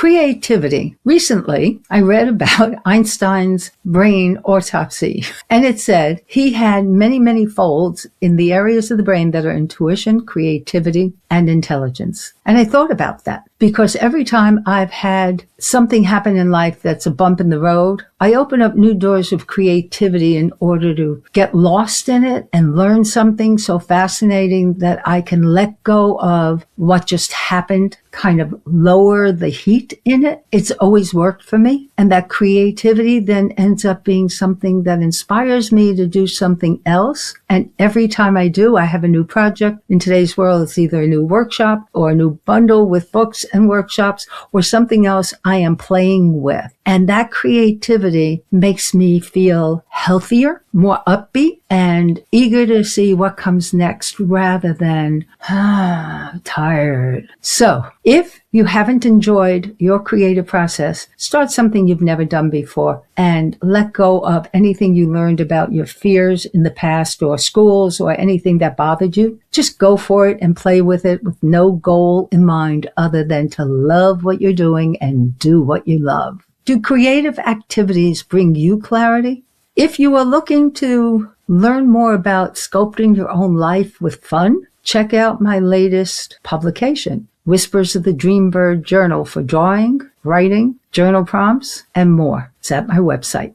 Creativity. Recently, I read about Einstein's brain autopsy, and it said he had many, many folds in the areas of the brain that are intuition, creativity, and intelligence. And I thought about that because every time I've had something happen in life that's a bump in the road, I open up new doors of creativity in order to get lost in it and learn something so fascinating that I can let go of what just happened, kind of lower the heat in it. It's always worked for me. And that creativity then ends up being something that inspires me to do something else. And every time I do, I have a new project. In today's world, it's either a new workshop or a new bundle with books and workshops or something else I am playing with. And that creativity makes me feel healthier, more upbeat, and eager to see what comes next rather than, tired. So if you haven't enjoyed your creative process, start something you've never done before and let go of anything you learned about your fears in the past or schools or anything that bothered you. Just go for it and play with it with no goal in mind other than to love what you're doing and do what you love. Do creative activities bring you clarity? If you are looking to learn more about sculpting your own life with fun, check out my latest publication, Whispers of the Dreambird Journal for drawing, writing, journal prompts, and more. It's at my website.